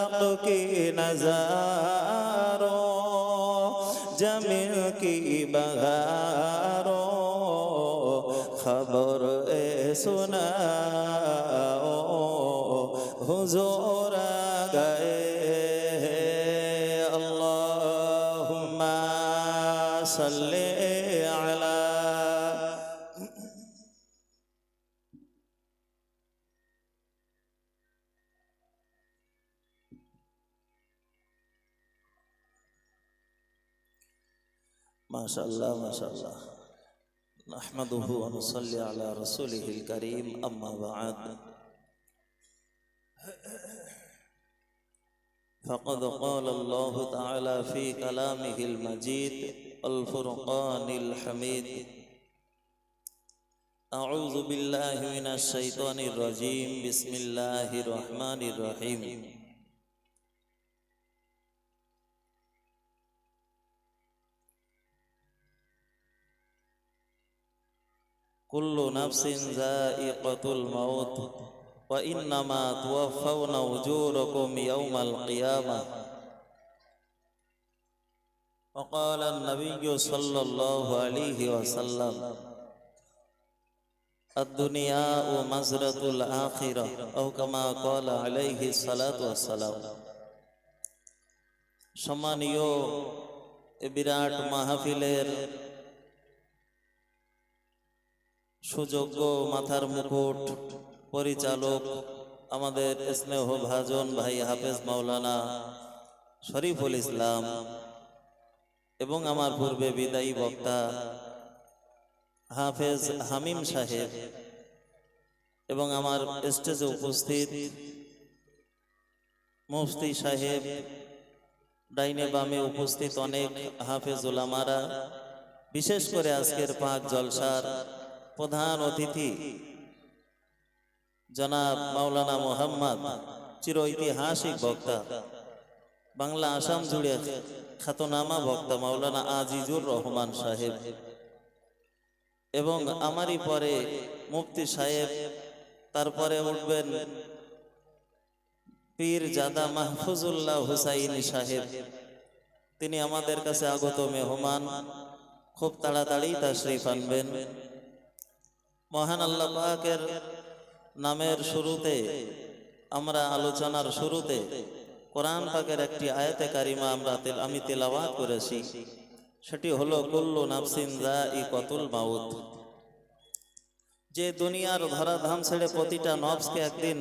फलक की नजारों, जमीन की बहारों, खबर ए सुनाओ हुजूर आ गए। अल्लाहुम्मा सल्ले अला। माशाअल्लाह माशाअल्लाह। नहमदुहु व नुसल्ली अला रसूलिहिल करीम, अम्मा बअद। फ़क़द क़ाल अल्लाहु तआला फ़ी कलामिहिल मजीद अल फ़ुरक़ानिल हमीद। अऊज़ु बिल्लाहि मिनश शैतानिर रजीम, बिस्मिल्लाहिर रहमानिर रहीम। कुल्लु नफ्सिन ज़ाइक़तुल मौत व इन्नमा तुवफ़्फ़ौना उजूरकुम यौमल क़ियामह। व क़ाल अन्नबिय्यु सल्लल्लाहु अलैहि वसल्लम अद्दुनिया व मज़रतुल आखिरह औ कमा क़ाल अलैहि सलातु वस्सलाम। सम्मानीय বিরাট মাহফিলের সুযোগ্য মাথার মুকুট পরিচালক আমাদের স্নেহভাজন ভাই হাফেজ মাওলানা শরীফুল ইসলাম এবং আমার পূর্বে বিদায়ী বক্তা হাফেজ হামিম সাহেব এবং আমার স্টেজে উপস্থিত মুফতি সাহেব, ডাইনে বামে উপস্থিত অনেক হাফেজ উলামারা, বিশেষ করে আজকের পাক জলসার প্রধান অতিথি জনাব মাওলানা মোহাম্মদ, চির ঐতিহাসিক বক্তা, বাংলা আসাম জুড়ে খ্যাতনামা বক্তা মাওলানা আজিজুর রহমান সাহেব এবং আমারই পরে মুফতি সাহেব, তারপরে উঠবেন পীর জাদা মাহফুজুল্লাহ হুসাইনি সাহেব। তিনি আমাদের কাছে আগত মেহমান, খুব তাড়াতাড়ি তাশরীফ আনবেন। মহান আল্লাহ পাকের নামের শুরুতে, আমরা আলোচনার শুরুতে কোরআন পাকের একটি আয়াতে কারিমা আমি তেলাওয়াত করেছি, সেটি হলো কুল্লু নাফসিন যায়িকাতুল মাউত। যে দুনিয়ার ধরাধাম ছেড়ে প্রতিটা নফসকে একদিন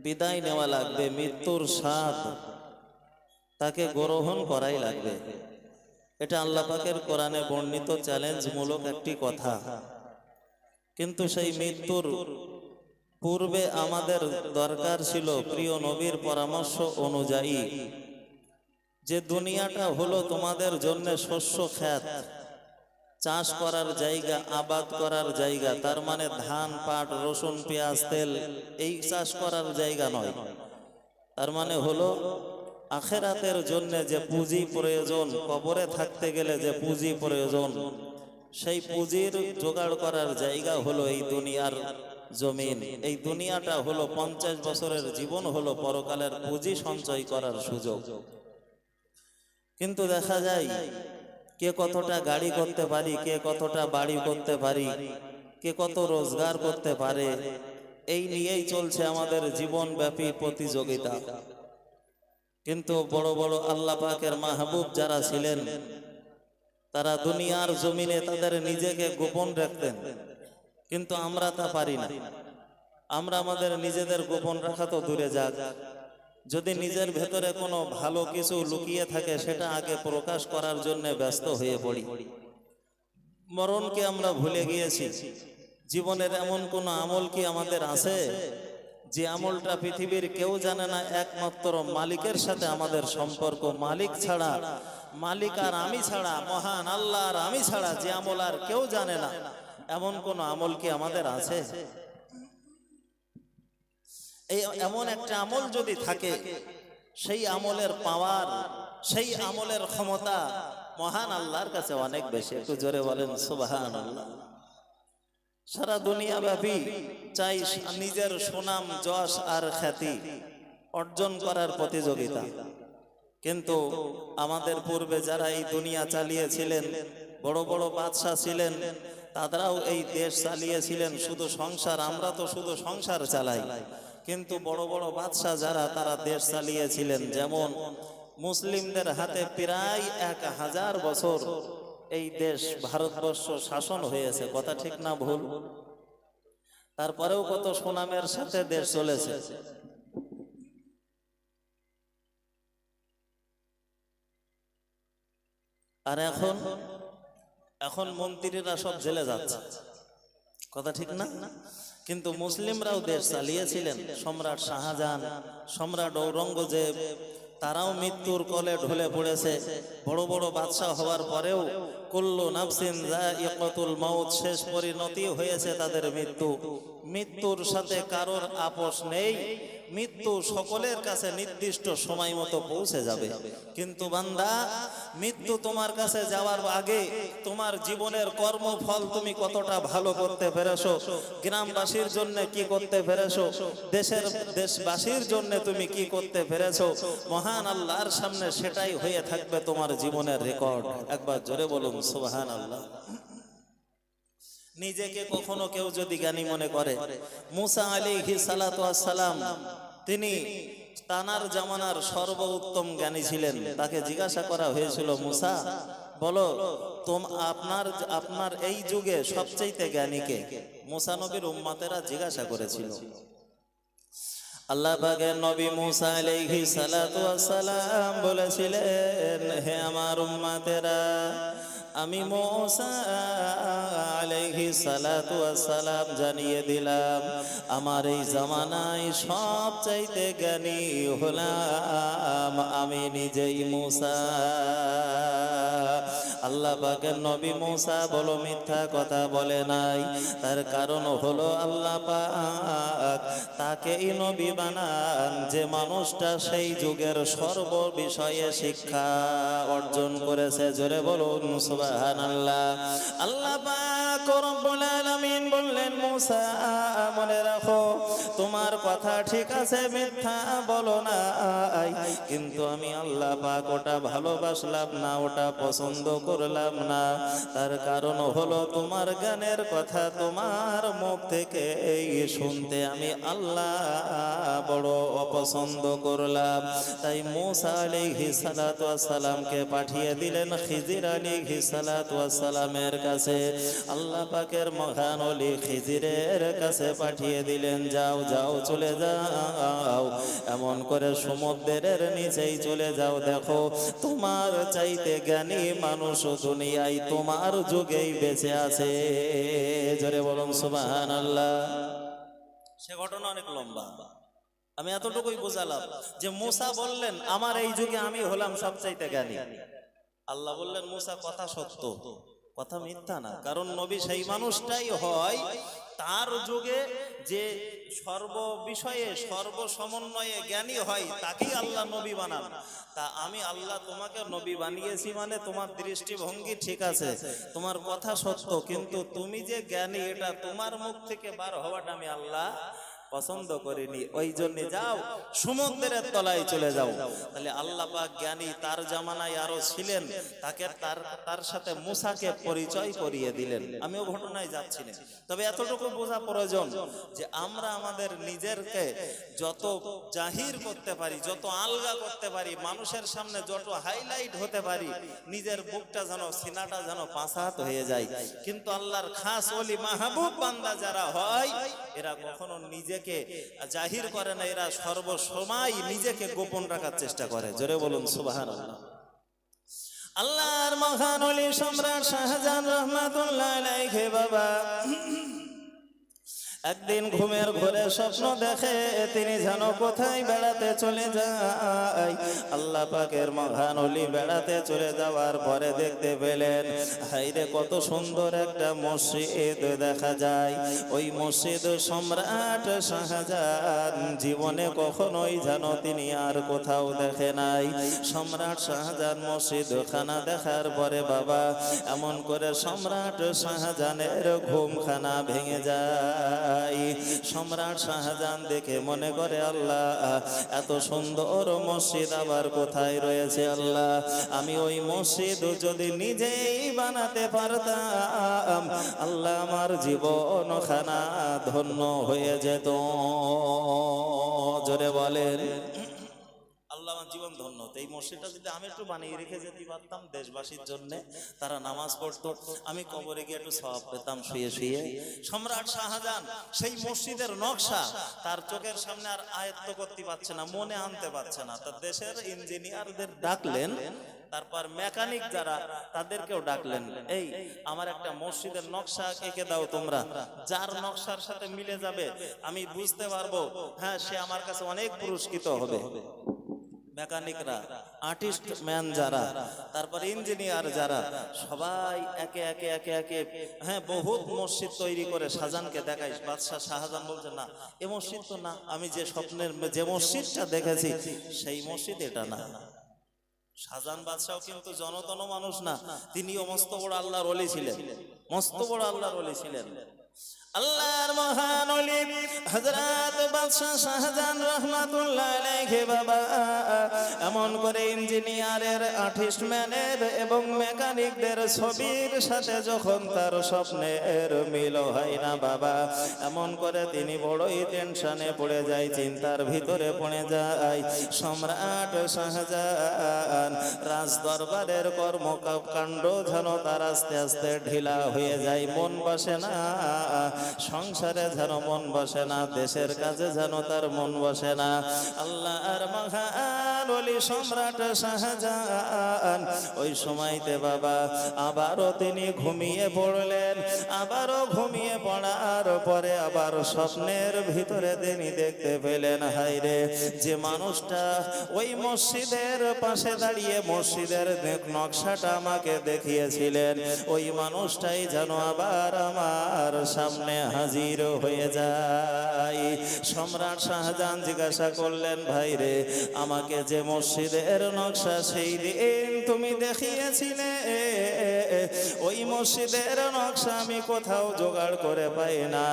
বিদায় নেওয়া লাগবে, মৃত্যুর স্বাদ তাকে গ্রহণ করাই লাগবে। এটা আল্লাহ পাকের কোরআনে বর্ণিত চ্যালেঞ্জমূলক একটি কথা। কিন্তু সেই মৃত্যুর পূর্বে আমাদের দরকার ছিল প্রিয় নবীর পরামর্শ অনুযায়ী যে দুনিয়াটা হলো তোমাদের জন্য শস্য ক্ষেত, চাষ করার জায়গা, আবাদ করার জায়গা। তার মানে ধান, পাট, রসুন, পেঁয়াজ, তেল এই চাষ করার জায়গা নয়। তার মানে হলো আখেরাতের জন্য যে পুঁজি প্রয়োজন, কবরে থাকতে গেলে যে পুঁজি প্রয়োজন, সেই পুঁজির জোগাড় করার জায়গা হলো এই দুনিয়ার জমিন। এই দুনিয়াটা হলো 50 বছরের জীবন, হলো পরকালের পুঁজি সঞ্চয় করার সুযোগ। কিন্তু দেখা যায় কে কতটা গাড়ি করতে পারি, কে কতটা বাড়ি করতে পারি, কে কত রোজগার করতে পারে, এই নিয়েই চলছে আমাদের জীবনব্যাপী প্রতিযোগিতা। কিন্তু বড় বড় আল্লাহ পাকের মাহবুব যারা ছিলেন, তারা দুনিয়ার জমিনে তাদের নিজেকে গোপন রাখতেন, কিন্তু আমরা তা পারি না। আমরা আমাদের নিজেদের গোপন রাখা তো দূরে যাক, যদি নিজের ভেতরে কোনো ভালো কিছু লুকিয়ে থাকে সেটা আগে প্রকাশ করার জন্য ব্যস্ত হয়ে পড়ি। মরণকে আমরা ভুলে গিয়েছি। জীবনের এমন কোনো আমল কি আমাদের আছে যে আমলটা পৃথিবীর কেউ জানে না? একমাত্র মালিকের সাথে আমাদের সম্পর্ক। মালিক ছাড়া, মালিক আর আমি ছাড়া, মহান আল্লাহ আর আমি ছাড়া যে আমল আর কেউ জানে না, এমন কোন আমল কি আমাদের আছে? এই এমন একটা আমল যদি থাকে, সেই আমলের পাওয়ার, সেই আমলের ক্ষমতা মহান আল্লাহর কাছে অনেক বেশি। একটু জোরে বলেন সুবহানাল্লাহ। সারা দুনিয়া ব্যাপী চাই নিজের সুনাম, যশ আর খ্যাতি, অর্জন করার প্রতিযোগিতা। কিন্তু আমাদের পূর্বে যারা এই দুনিয়া চালিয়েছিলেন, বড় বড় বাদশা ছিলেন, তারাও এই দেশ চালিয়েছিলেন শুধু সংসার। আমরা তো শুধু সংসার চালাই, কিন্তু বড় বড় বাদশা যারা, তারা দেশ চালিয়েছিলেন। যেমন মুসলিমদের হাতে প্রায় 1000 বছর এই দেশ ভারতবর্ষ শাসন হয়েছে, কথা ঠিক না ভুল? তারপরেও কত সুনামের সাথে দেশ চলেছে। আর এখন মন্ত্রীরা সব জেলে যাচ্ছে, কথা ঠিক না? কিন্তু মুসলিমরাও দেশ চালিয়েছিলেন। সম্রাট শাহজাহান, সম্রাট ঔরঙ্গজেব, তারাও মৃত্যুর কোলে ঢলে পড়েছে। বড় বড় বাদশাহ হওয়ার পরেও কুল্লু নাফসিন যায়িকাতুল মাউত, শেষ পরিণতি হয়েছে তাদের মৃত্যু। মৃত্যুর সাথে কারোর আপোষ নেই। মৃত্যু সকলের কাছে নির্দিষ্ট সময় মতো পৌঁছে যাবে। কিন্তু বান্দা, মৃত্যু তোমার কাছে যাওয়ার আগে তোমার জীবনের কর্মফল তুমি কতটা ভালো করতে পেরেছো, গ্রামবাসীর জন্য কি করতে পেরেছো, দেশবাসীর জন্য তুমি কি করতে পেরেছো, মহান আল্লাহর সামনে সেটাই হয়ে থাকবে তোমার জীবনের রেকর্ড। একবার জোরে বলুন সুবহানাল্লাহ। নিজেকে কখনো কেউ যদি জ্ঞানী মনে করে, মুসা আলাইহিস সালাতু ওয়াস সালাম তিনি তানার জামানার সর্বোত্তম জ্ঞানী ছিলেন। তাকে জিজ্ঞাসা করা হয়েছিল, মুসা বলো আপনার এই যুগে সবচেয়ে জ্ঞানী কে? মুসা নবীর উম্মতেরা জিজ্ঞাসা করেছিল। আল্লাহ পাকের নবী মুসা আলাইহিস সালাতু ওয়াস সালাম বলেছিলেন, হে আমার উম্মতেরা, আমি মুসা আলাইহিস সালাতু ওয়াস সালাম জানিয়ে দিলাম, আমার এই জামানায় সবচাইতে জ্ঞানী হলাম আমি নিজেই মুসা। আল্লাহ পাকের নবী মুসা বলো মিথ্যা কথা বলে নাই। তার কারণ হলো আল্লাহ পাক তাকেই নবী বানান যে মানুষটা সেই যুগের সর্ব বিষয়ে শিক্ষা অর্জন করেছে। জোরে বলুন সুবহানাল্লাহ। আল্লাহ পাক রব্বুল আলামিন বললেন, মুসা মনে রাখো, তোমার কথা ঠিক আছে, মিথ্যা বলো না, কিন্তু আমি আল্লাহ পাক ওটা ভালোবাসলাম না, ওটা পছন্দ করলাম না। তার কারণ হলো তোমার জ্ঞানের কথা তোমার মুখ থেকে এই শুনতে আমি আল্লাহ বড় অপছন্দ করলাম। তাই মুসা আলাইহিস সালাতু ওয়াস সালামকে পাঠিয়ে দিলেন খিজির আলাইহিস সালাতু ওয়াস সালামের কাছে। আল্লাহ পাকের মহান ওলি খিজিরের কাছে পাঠিয়ে দিলেন, যাও যাও চলে যাও, এমন করে সমুদ্রের নিচেই চলে যাও, দেখো তোমার চাইতে জ্ঞানী মানুষ দুনিয়ায় তোমার যুগেই বেঁচে আছে। জোরে বলুন সুবহানাল্লাহ। সে ঘটনা অনেক লম্বা, আমি এতটুকুই বোঝালাম যে মুসা বললেন, আমার এই যুগে আমি হলাম সবচাইতে জ্ঞানী। আল্লাহ বললেন, মুসা কথা সত্য, কথা মিথ্যা না। কারণ নবী সেই মানুষটাই হয় তার যুগে যে সর্ব বিষয়ে সর্বসমন্বয়ে জ্ঞানী হয়, তাকেই আল্লাহ নবী বানান। তা আমি আল্লাহ তোমাকে নবী বানিয়েছি মানে তোমার দৃষ্টিভঙ্গি ঠিক আছে, তোমার কথা সত্য, কিন্তু তুমি যে জ্ঞানী এটা তোমার মুখ থেকে বার হওয়াটা আমি আল্লাহ পছন্দ করিনি। ওই জন্য যাও সমুদ্রের তলায় চলে যাও। তাহলে আল্লাহ পাক জ্ঞানী তার জামানায় আরো ছিলেন, তাকে তার সাথে মুসাকে পরিচয় করিয়ে দিলেন। আমিও ঘটনায় যাচ্ছি না, তবে এতটুকু বোঝা প্রয়োজন যে আমরা আমাদের নিজেরকে যত জাহির করতে পারি, যত আলগা করতে পারি, মানুষের সামনে যত হাইলাইট হতে পারি, নিজের বুকটা যেন, সিনাটা যেন পাঁচাত হয়ে যায়। কিন্তু আল্লাহর খাস ওলি মাহবুব বান্দা যারা হয়, এরা কখনো নিজেকে জাহির করে না, এরা সর্বসময় নিজেকে গোপন রাখার চেষ্টা করে। জোরে বলুন সুবহানাল্লাহ। আল্লাহর মহান ওলি সম্রাট শাহজাহান রহমাতুল্লাহ আলাইহি বাবা একদিন ঘুমের ঘোরে স্বপ্ন দেখে তিনি যেন কোথায় বেড়াতে চলে যায়। আল্লাহ পাকের মহান ওলি বেড়াতে চলে যাওয়ার পরে দেখতে পেলেন, হাইরে কত সুন্দর একটা মসজিদ দেখা যায়। ওই মসজিদ সম্রাট শাহজাহান জীবনে কখনোই যেন তিনি আর কোথাও দেখে নাই। সম্রাট শাহজাহান মসজিদ খানা দেখার পরে বাবা এমন করে সম্রাট শাহজাহানের ঘুমখানা ভেঙে যায়। যায়। সম্রাট শাহজাহান দেখে মনে করে আল্লাহ এত সুন্দর মসজিদ আবার কোথায় রয়েছে আল্লাহ, আমি ওই মসজিদ যদি নিজেই বানাতে পারতাম আল্লাহ আমার জীবন খানা ধন্য হয়ে যেত। জোরে বলেন আল্লাহ আমার জীবন ধন্য। এই মসজিদটা যদি আমি একটু বানিয়ে রেখে যেতে পারতাম দেশবাসীর জন্য, তারা নামাজ পড়তো, আমি কবরে গিয়ে একটু সওয়াব পেতাম শুয়ে শুয়ে। সম্রাট শাহজাহান সেই মসজিদের নকশা তার চোখের সামনে আর আয়ত্ত করতে পারছে না, মনে আনতে পারছে না। তার দেশের ইঞ্জিনিয়ারদের ডাকলেন, তারপর মেকানিক যারা তাদেরকেও ডাকলেন, এই আমার একটা মসজিদের নকশা এঁকে দাও তোমরা, যার নকশার সাথে মিলে যাবে আমি বুঝতে পারবো হ্যাঁ সে আমার কাছে অনেক পুরস্কৃত হবে। মেকানিকরা, আর্টিস্ট ম্যান যারা, তারপর ইঞ্জিনিয়ার যারা, সবাই একে একে একে একে হ্যাঁ বহুত মসজিদ তৈরি করে শাহজাহানকে দেখায়। বাদশাহ শাহজাহান বলছে না এ মসজিদ তো না, আমি যে স্বপ্নের যে মসজিদটা দেখেছি সেই মসজিদ এটা না। শাহজাহান বাদশাহ কিন্তু জনতন মানুষ না, তিনিও মস্ত বড় আল্লাহর ওলি ছিলেন, মস্ত বড় আল্লাহর ওলি ছিলেন। আল্লাহর মহান ওলি হযরত বাদশাহ শাহজাহান রাহমাতুল্লাহ আলাইহি বাবা এমন করে ইঞ্জিনিয়ারের, আর্টিস্ট ম্যানের এবং মেকানিকদের ছবির সাথে যখন তার স্বপ্নের মিল হয় না বাবা, এমন করে তিনি বড়ই টেনশনে পড়ে যায়, চিন্তার ভিতরে পড়ে যায়। সম্রাট শাহজাহান রাজ দরবারের কর্মকাণ্ড যেন তার আস্তে আস্তে ঢিলা হয়ে যায়, মন বসে না, সংসারে যেন মন বসে না, দেশের কাজে যেন তার মন বসে না। আল্লাহর মহান ওলি সম্রাট শাহজাহান ওই সময়তে বাবা আবারও তিনি ঘুমিয়ে পড়লেন। আবারও ঘুমিয়ে পড়ার পরে আবার স্বপ্নের ভিতরে তিনি দেখতে পেলেন, হায়রে যে মানুষটা ওই মসজিদের পাশে দাঁড়িয়ে মসজিদের নকশাটা আমাকে দেখিয়েছিলেন, ওই মানুষটাই যেন আবার আমার সামনে হাজির হয়ে যায়। সম্রাট শাহজাহান জিজ্ঞাসা করলেন, ভাই রে আমাকে যে মসজিদের নকশা সেই দিন তুমি দেখিয়েছিলে, ওই মসজিদের নকশা আমি কোথাও জোগাড় করে পাই না,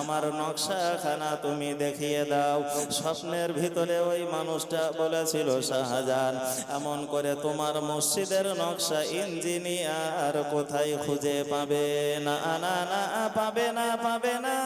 আমার নকশাখানা তুমি দেখিয়ে দাও। স্বপ্নের ভিতরে ওই মানুষটা বলেছিল, শাহজাহান এমন করে তোমার মসজিদের নকশা ইঞ্জিনিয়ার কোথায় খুঁজে পাবে না, না না পাবে না, পাবে না।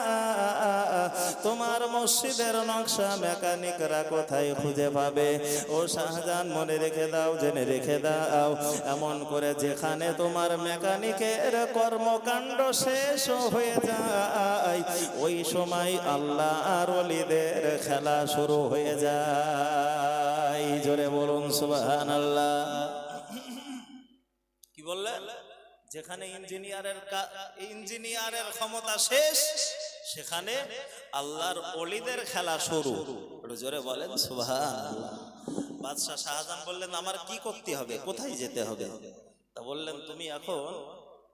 তোমার মসজিদের নকশা মেকানিকরা কোথায় খুঁজে পাবে? ও শাহজাহান মনে রেখে দাও, জেনে রেখে দাও, এমন করে যেখানে তোমার মেকানিকের কর্মকাণ্ড শেষ হয়ে যায় ওই সময় আল্লাহর ওলিদের খেলা শুরু হয়ে যায়। জোরে বলুন সুবহানাল্লাহ। কি বললেন? যেখানে ইঞ্জিনিয়ারের ক্ষমতা শেষ সেখানে আল্লাহর ওলিদের খেলা শুরু। জোরে বলেন সুবহানাল্লাহ। বাদশাহ শাহজাহান বললেন, আমার কি করতে হবে, কোথায় যেতে হবে? তা বললেন, তুমি এখন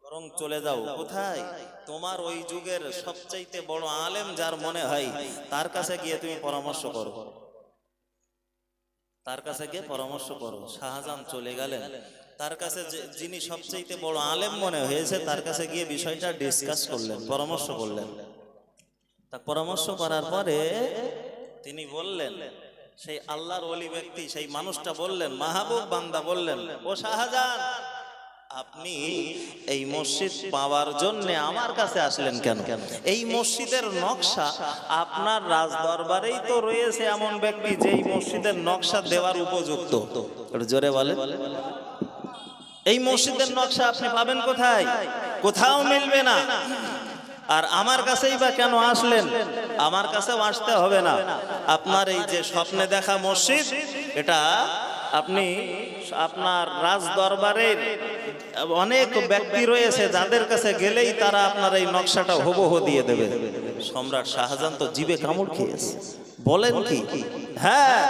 বরং চলে যাও। কোথায়? তোমার ওই যুগের সবচাইতে বড় আলেম যার মনে হয় তার কাছে গিয়ে তুমি পরামর্শ করো, তার কাছে গিয়ে পরামর্শ করো। শাহজাহান চলে গেলেন, তার কাছে যিনি সবচাইতে বড় আলেম মনে হয়েছে তার কাছে গিয়ে বিষয়টা ডিসকাস করলেন, পরামর্শ করলেন। তা পরামর্শ করার পরে তিনি বললেন, সেই আল্লাহর ওলি ব্যক্তি সেই মানুষটা বললেন, মাহবুব বান্দা বললেন, ও শাহজাহান আপনি এই মসজিদ পাওয়ার জন্য আমার কাছে আসলেন কেন? এই মসজিদের নকশা আপনার রাজ দরবারেই তো রয়েছে এমন ব্যক্তি যেই মসজিদের নকশা দেওয়ার উপযুক্ত। জোরে বলে, এই মসজিদের নকশা আপনি পাবেন কোথায়? কোথাও মিলবে না। আর আমার কাছেই বা কেন আসলেন? আমার কাছেও আসতে হবে না। আপনার এই যে স্বপ্নে দেখা মসজিদ, এটা আপনি আপনার রাজ দরবারের অনেক ব্যক্তি রয়েছে যাদের কাছে গেলেই তারা আপনার এই নকশাটা হুবহু দিয়ে দেবে। সম্রাট শাহজাহান তো জিভে কামড় খেয়েছে, বলেন কি? হ্যাঁ,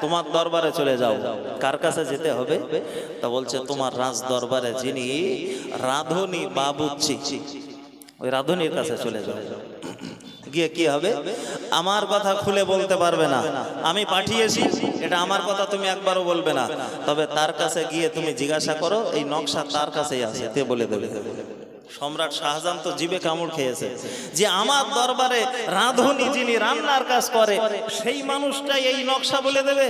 তোমার দরবারে চলে যাও। কার কাছে যেতে হবে? তা বলছে, তোমার রাজ দরবারে যিনি রাধুনী বাবুচ্চি, ওই রাধুনীর কাছে চলে যাও। গিয়ে কি হবে? আমার কথা খুলে বলতে পারবে না, আমি পাঠিয়েছি এটা আমার কথা তুমি একবারও বলবে না, তবে তার কাছে গিয়ে তুমি জিজ্ঞাসা করো এই নকশা তার কাছেই আছে, তে বলে দেবে। সম্রাট শাহজাহান তো জিভে কামড় খেয়েছে যে আমার দরবারে রাঁধুনি যিনি রান্নার কাজ করে সেই মানুষটাই এই নকশা বলে দেবে।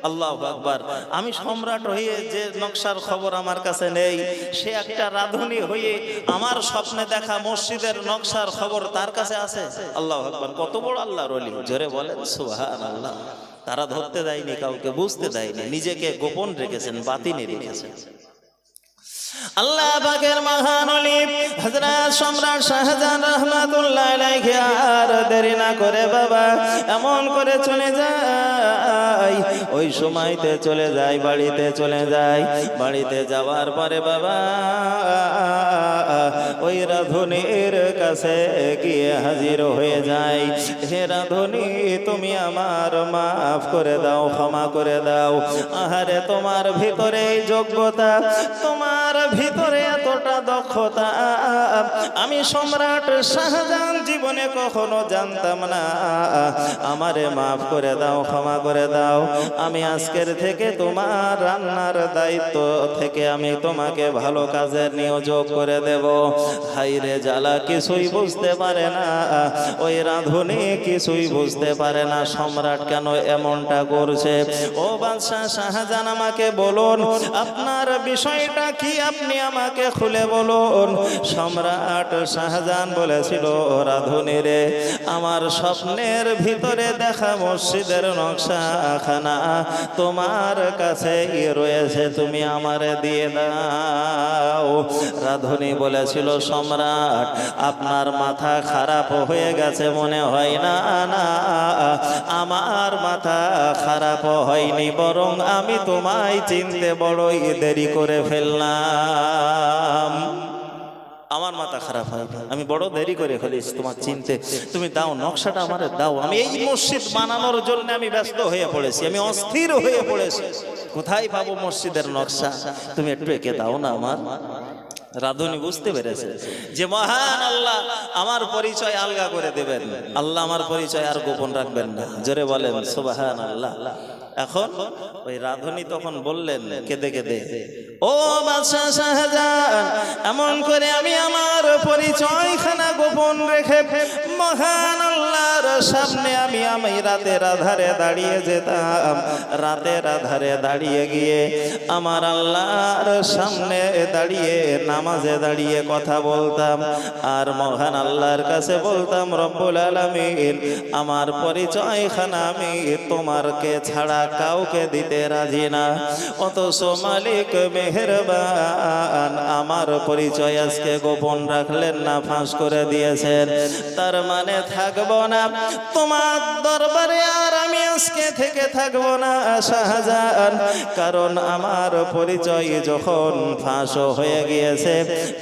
আল্লাহু আকবার। আমি সম্রাট হয়ে যে নকশার খবর আমার কাছে নেই, সে একটা রাঁধুনি হয়ে আমার স্বপ্নে দেখা মসজিদের নকশার খবর তার কাছে আছে। আল্লাহু আকবার। কত বড় আল্লাহর ওলি, জোরে বলেন সুবহানাল্লাহ। তারা ধরতে দেয়নি কাউকে, বুঝতে দেয়নি, নিজেকে গোপন রেখেছেন, বাতিনি রেখেছেন। আল্লাহ পাকের মহান ওলি হযরত সম্রাট শাহজাহান রাহমাতুল্লাহ আলাইহি আর দেরি না করে বাবা এমন করে চলে যায়, ওই সময়তে চলে যায় বাড়িতে চলে যায়। বাড়িতে যাওয়ার পরে বাবা ওই রাঁধুনির কাছে গিয়ে হাজির হয়ে যায়। হে রাঁধুনি, তুমি আমার মাফ করে দাও, ক্ষমা করে দাও। আহারে তোমার ভিতরে এই যোগ্যতা, তোমার ভিতরে এতটা দক্ষতা আমি সম্রাট শাহজাহান জীবনে কখনো জানতাম না। আমারে মাফ করে দাও, ক্ষমা করে দাও। আমি আজকের থেকে তোমার রান্নার দায়িত্ব থেকে আমি তোমাকে ভালো কাজের নিয়োগ করে দেব। হাইরে জ্বালা, কিছুই বুঝতে পারে না ওই রাঁধুনি, কিছুই বুঝতে পারে না সম্রাট কেন এমনটা করছে। ও বাদশাহ শাহজাহান, আমাকে বলুন আপনার বিষয়টা কি, আপনি আমাকে খুলে বলুন। সম্রাট শাহজাহান বলেছিল, রাঁধুনি রে, আমার স্বপ্নের ভিতরে দেখা মসজিদের নকশাখানা তোমার কাছে রয়েছে, তুমি আমারে দিয়ে দাও। রাঁধুনি বলেছিল, সম্রাট আপনার মাথা খারাপ হয়ে গেছে মনে হয়। না না, আমার মাথা খারাপ হয়নি, বরং আমি তোমায় চিনতে বড়ই দেরি করে ফেললাম। আমার মাথা খারাপ হয়, আমি বড় দেরি করে ফেলিস তোমার চিনতে। তুমি দাও নকশাটা, আমারে দাও। আমি এই মসজিদ বানানোর জন্য আমি ব্যস্ত হয়ে পড়েছি, আমি অস্থির হয়ে পড়েছি, কোথায় পাবো মসজিদের নকশা, তুমি একটু এঁকে দাও না আমার। রাঁধুনি বুঝতে পেরেছে যে মহান আল্লাহ আমার পরিচয় আলগা করে দেবেন, আল্লাহ আমার পরিচয় আর গোপন রাখবেন না। জোরে বলেন সুবহানাল্লাহ। এখন ওই রাঁধুনি তখন বললেন কেঁদে কেঁদে, ও বাদশাহ শাহজাহান, এমন করে আমি আমার পরিচয়খানা গোপন রেখে মহান আল্লাহর সামনে আমি রাতের আধারে দাঁড়িয়ে যেতাম। রাতের আধারে দাঁড়িয়ে গিয়ে আমার আল্লাহর সামনে দাঁড়িয়ে নামাজে দাঁড়িয়ে কথা বলতাম, আর মহান আল্লাহর কাছে বলতাম, রব্বুল আলামিন, আমার পরিচয়খানা আমি তোমারকে ছাড়া কাউকে দিতে রাজি না, অথচ মালিক মেহেরবান আমার পরিচয় আজকে গোপন রাখলেন না, ফাঁস করে দিয়েছেন। তার মানে থাকবো না তোমার দরবারে, আর আমি আজকে থেকে থাকবো না শাহজাহান, কারণ আমার পরিচয় যখন ফাঁস হয়ে গিয়েছে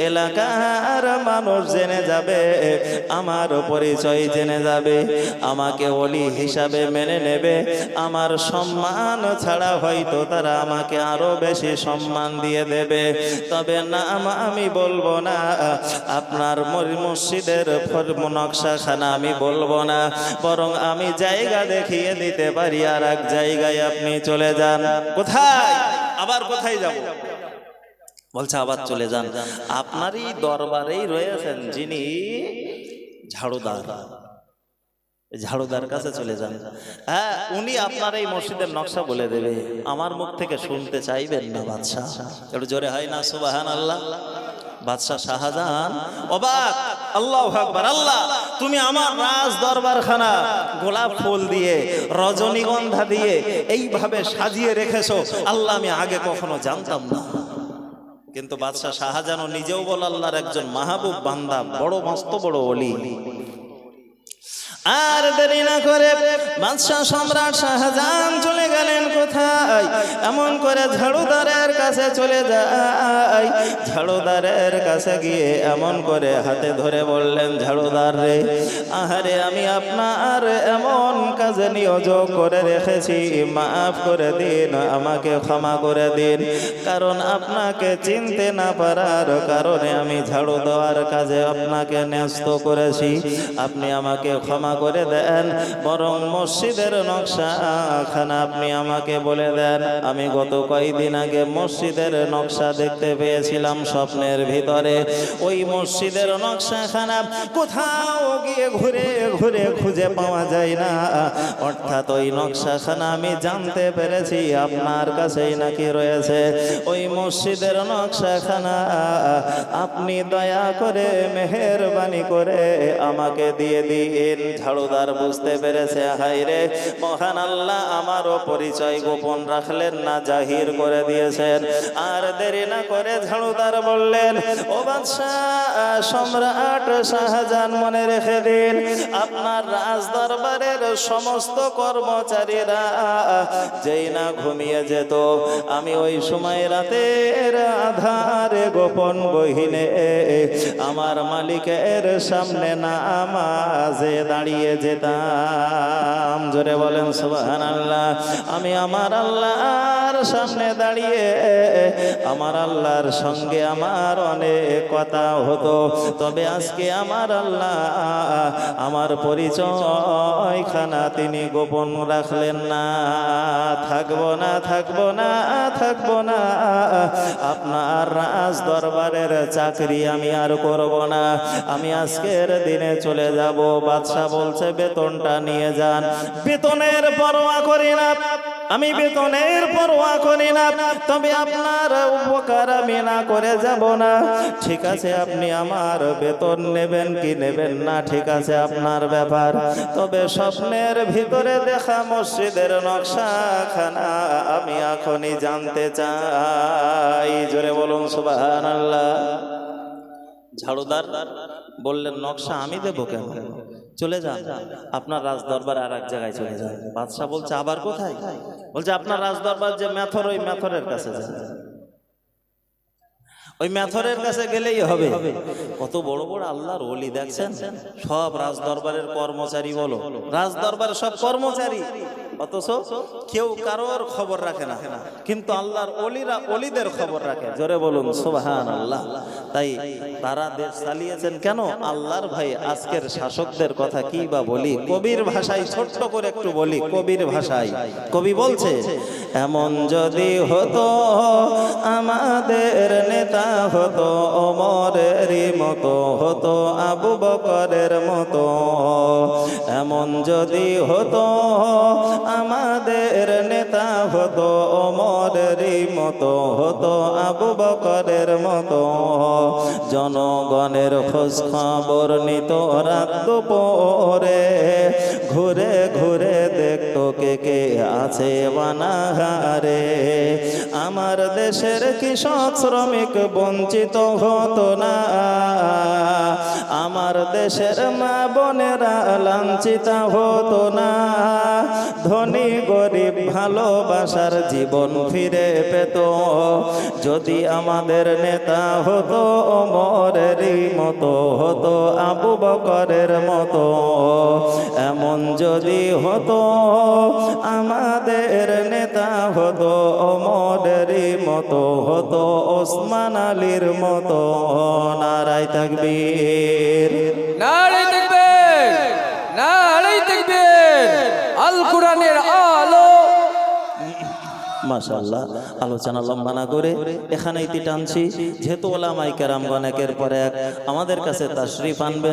এলাকার মানুষ জেনে যাবে, আমার পরিচয় জেনে যাবে, আমাকে ওলি হিসাবে মেনে নেবে, আমার সম্মান ছাড়া হয়তো তারা আমাকে আরো বেশি সম্মান দিয়ে দেবে। তবে নাম আমি বলবো না, আপনার মসজিদের নকশাখানা আমি বলবো না, বরং আমি জায়গা দেখিয়ে দিতে পারি, আর এক জায়গায় আপনি চলে যান। কোথায়? আবার কোথায় যাব? বলছে আবার চলে যান, আপনারই দরবারেই রয়েছেন যিনি ঝাড়ুদার, ঝাড়ুদার কাছে চলে যান। হ্যাঁ, উনি আপনার এই মসজিদের নকশা বলে দেবে। আমার মুখ থেকে শুনতে চাইবেন না বাদশাহ? একটু জোরে হয় না সুবহানাল্লাহ। বাদশাহ শাহজাহান অবাক, আল্লাহু আকবার। আল্লাহ, তুমি আমার রাজ দরবারখানা গোলাপ ফুল দিয়ে, রজনীগন্ধা দিয়ে এইভাবে সাজিয়ে রেখেছো, আল্লাহ আমি আগে কখনো জানতাম না। কিন্তু বাদশাহ শাহজাহান নিজেও বল আল্লাহর একজন মাহবুব বান্দা, বড় মস্ত বড় ওলি। আর দেরি না করে বাদশাহ সম্রাট শাহজাহান চলে গেলেন কোথায়? এমন করে ঝাড়ুদারের কাছে চলে যায়। ঝাড়ুদারের কাছে গিয়ে এমন করে হাতে ধরে বললেন, ঝাড়ুদার রে, আহারে আমি আপনার এমন কাজে নিয়োগ করে রেখেছি, মাফ করে দিন, আমাকে ক্ষমা করে দিন, কারণ আপনাকে চিনতে না পারার কারণে আমি ঝাড়ু দেওয়ার কাজে আপনাকে ন্যস্ত করেছি, আপনি আমাকে ক্ষমা করে দেন, বরং মসজিদের নকশাখানা আপনি আমাকে বলে দেন, আমি গত কয়েকদিন আগে মসজিদের নকশা দেখতে পেয়েছিলাম স্বপ্নের ভিতরে। ওই মসজিদের নকশাখানা কোথাও গিয়ে ঘুরে ঘুরে খুঁজে পাওয়া যায় না, অর্থাৎ ওই নকশাখানা আমি জানতে পেরেছি আপনার কাছেই নাকি রয়েছে। ওই মসজিদের নকশাখানা আপনি দয়া করে মেহেরবানি করে আমাকে দিয়ে দিন। ঝাড়ুদার বুঝতে পেরেছে, হায়রে মহান আল্লাহ আমারও পরিচয় গোপন রাখলেন না, জাহির করে দিয়েছেন। আর দেরি না করে ঝাড়ুদার বললেন, ও বাদশাহ সম্রাট শাহজাহান, মনে রেখে দিন আপনার রাজ দরবারের সমস্ত কর্মচারীরা যেই না ঘুমিয়ে যেত, আমি ওই সময় রাতের আধারে গোপন গহীনে আমার মালিকের সামনে নামাজে দাঁড়িয়ে যেতাম। জোরে বলেন সুবহানাল্লাহ। আমি আমার আল্লাহর সামনে দাঁড়িয়ে আমার আল্লাহর সঙ্গে আমার অনেক কথা হতো। তবে আজকে আমার আল্লাহ আমার পরিচয়খানা তিনি গোপন রাখলেন না। থাকবো না, থাকবো না, থাকবো না, আপনার রাজ দরবারের চাকরি আমি আর করব না, আমি আজকের দিনে চলে যাব। বাদশা বলছে, বেতনটা নিয়ে যান। বেতনের পরোয়া করি না, আমি বেতনের পরোয়া করি না, তবে আপনার উপকার আমি না করে যাব না। ঠিক আছে, আপনি আমার বেতন নেবেন কি নেবেন না, ঠিক আছে আপনার ব্যাপার। তবে স্বপ্নের ভিতরে দেখা মসজিদের নকশাখানা আমি এখনই জানতে চাই। জোরে বলুন সুবহানাল্লাহ। ঝাড়ুদার বললেন, নকশা আমি দেবো কেন, চলে যান আপনার রাজ দরবার আর এক জায়গায় চলে যান। বাদশা বলছে, আবার কোথায়? বলছে, আপনার রাজ দরবার যে মেথর, ওই মেথরের কাছে যান, ওই মেথরের কাছে গেলেই হবে। কত বড় বড় আল্লাহর ওলি দেখছেন, সব রাজ দরবারের কর্মচারী, বলো রাজ দরবারের সব কর্মচারী, অথচ কেউ কারোর খবর রাখে না, কিন্তু আল্লাহর ওলিরা ওলিদের খবর রাখে। জোরে বলুন সুবহানাল্লাহ। তাই তারা দেশ চালিয়েছেন কেন? আল্লাহর ভাই। আজকের শাসকদের কথা কি বা বলি, কবির ভাষায় ছোট্ট করে একটু বলি। কবির ভাষায় কবি বলছে, এমন যদি হতো আমাদের নেতা হতো ওমরেরই মতো, হতো আবু বকরের মতো। এমন যদি হতো আমাদের নেতা হতো ওমরেরই মতো, হতো আবু বকরের মতো। জনগণের খোঁজ খবর নিত রাত দুপুরে, ঘুরে ঘুরে দেখতো কে কে আছে বানাহারে। আমার দেশের কৃষক শ্রমিক বঞ্চিত হতো না, আমার দেশের মা বোনেরা লাঞ্ছিত হতো না। ধনী গরিব ভালোবাসার জীবন ফিরে পেত, যদি আমাদের নেতা হতো ওমরেরই মতো, হতো আবু বকরের মতো। এমন যদি হতো আমাদের নেতা হতো ওমরেরই মতো, হতো ওসমান আলীর মতো। নারায়ে তাকবীর, নারায়ে তাকবীর, নারায়ে তাকবীর। আল কোরআনের আলো। মাশাআল্লাহ। আলোচনা লম্বা না করে এখানেই টানছি, যেহেতু ওলামায়ে কেরামগণ একের পর এক আমাদের কাছে তাশরীফ আনবেন।